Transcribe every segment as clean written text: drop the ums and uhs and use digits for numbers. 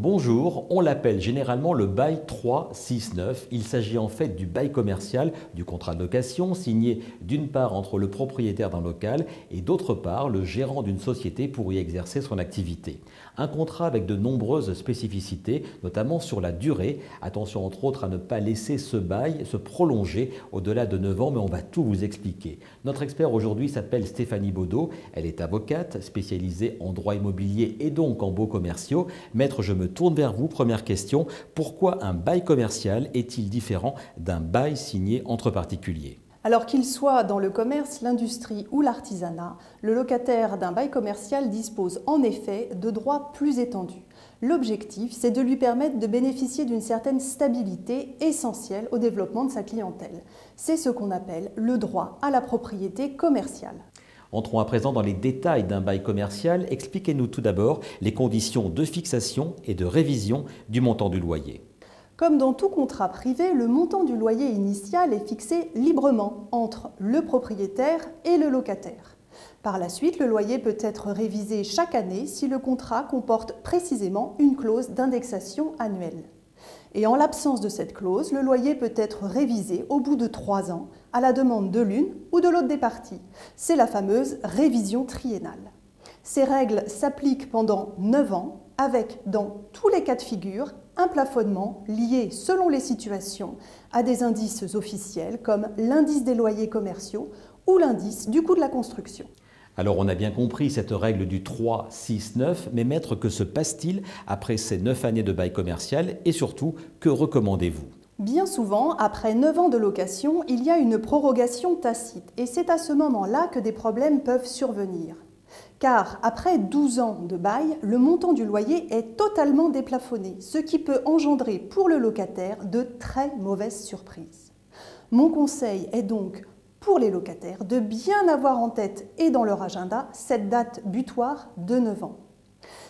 Bonjour, on l'appelle généralement le bail 369. Il s'agit en fait du bail commercial, du contrat de location signé d'une part entre le propriétaire d'un local et d'autre part le gérant d'une société pour y exercer son activité. Un contrat avec de nombreuses spécificités, notamment sur la durée. Attention entre autres à ne pas laisser ce bail se prolonger au-delà de 9 ans, mais on va tout vous expliquer. Notre expert aujourd'hui s'appelle Stéphanie Baudot. Elle est avocate spécialisée en droit immobilier et donc en baux commerciaux. Maître, je me tourne vers vous. Première question, pourquoi un bail commercial est-il différent d'un bail signé entre particuliers ? Alors qu'il soit dans le commerce, l'industrie ou l'artisanat, le locataire d'un bail commercial dispose en effet de droits plus étendus. L'objectif, c'est de lui permettre de bénéficier d'une certaine stabilité essentielle au développement de sa clientèle. C'est ce qu'on appelle le droit à la propriété commerciale. Entrons à présent dans les détails d'un bail commercial. Expliquez-nous tout d'abord les conditions de fixation et de révision du montant du loyer. Comme dans tout contrat privé, le montant du loyer initial est fixé librement entre le propriétaire et le locataire. Par la suite, le loyer peut être révisé chaque année si le contrat comporte précisément une clause d'indexation annuelle. Et en l'absence de cette clause, le loyer peut être révisé au bout de 3 ans à la demande de l'une ou de l'autre des parties. C'est la fameuse révision triennale. Ces règles s'appliquent pendant 9 ans avec, dans tous les cas de figure, un plafonnement lié, selon les situations, à des indices officiels comme l'indice des loyers commerciaux ou l'indice du coût de la construction. Alors on a bien compris cette règle du 3-6-9, mais maître, que se passe-t-il après ces 9 années de bail commercial et surtout, que recommandez-vous ? Bien souvent, après 9 ans de location, il y a une prorogation tacite et c'est à ce moment-là que des problèmes peuvent survenir. Car après 12 ans de bail, le montant du loyer est totalement déplafonné, ce qui peut engendrer pour le locataire de très mauvaises surprises. Mon conseil est donc pour les locataires de bien avoir en tête et dans leur agenda cette date butoir de 9 ans.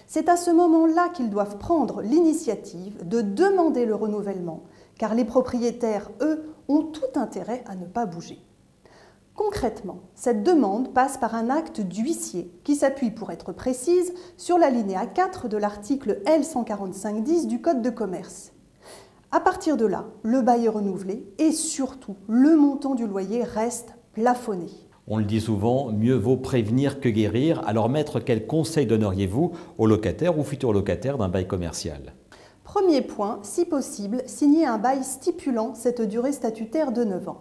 C'est à ce moment-là qu'ils doivent prendre l'initiative de demander le renouvellement, car les propriétaires, eux, ont tout intérêt à ne pas bouger. Concrètement, cette demande passe par un acte d'huissier qui s'appuie, pour être précise, sur l'alinéa 4 de l'article L145-10 du Code de commerce. À partir de là, le bail est renouvelé et surtout, le montant du loyer reste plafonné. On le dit souvent, mieux vaut prévenir que guérir. Alors maître, quel conseil donneriez-vous aux locataires ou futurs locataires d'un bail commercial ? Premier point, si possible, signez un bail stipulant cette durée statutaire de 9 ans.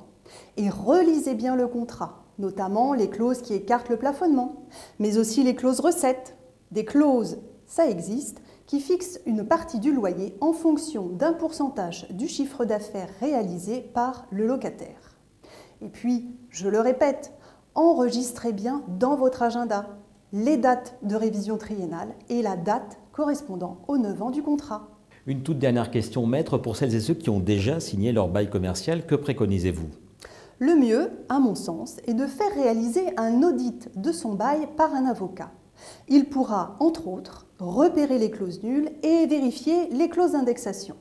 Et relisez bien le contrat, notamment les clauses qui écartent le plafonnement, mais aussi les clauses recettes. Des clauses, ça existe, qui fixent une partie du loyer en fonction d'un pourcentage du chiffre d'affaires réalisé par le locataire. Et puis, je le répète, enregistrez bien dans votre agenda les dates de révision triennale et la date correspondant aux 9 ans du contrat. Une toute dernière question, maître, pour celles et ceux qui ont déjà signé leur bail commercial, que préconisez-vous ? Le mieux, à mon sens, est de faire réaliser un audit de son bail par un avocat. Il pourra, entre autres, repérer les clauses nulles et vérifier les clauses d'indexation.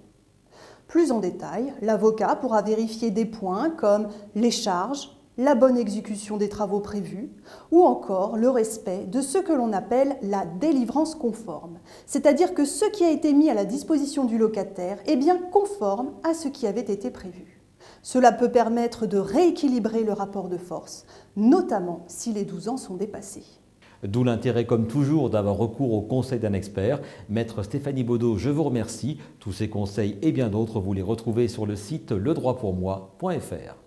Plus en détail, l'avocat pourra vérifier des points comme les charges, la bonne exécution des travaux prévus ou encore le respect de ce que l'on appelle la délivrance conforme, c'est-à-dire que ce qui a été mis à la disposition du locataire est bien conforme à ce qui avait été prévu. Cela peut permettre de rééquilibrer le rapport de force, notamment si les 12 ans sont dépassés. D'où l'intérêt, comme toujours, d'avoir recours au conseil d'un expert. Maître Stéphanie Baudot, je vous remercie. Tous ces conseils et bien d'autres, vous les retrouvez sur le site ledroitpourmoi.fr.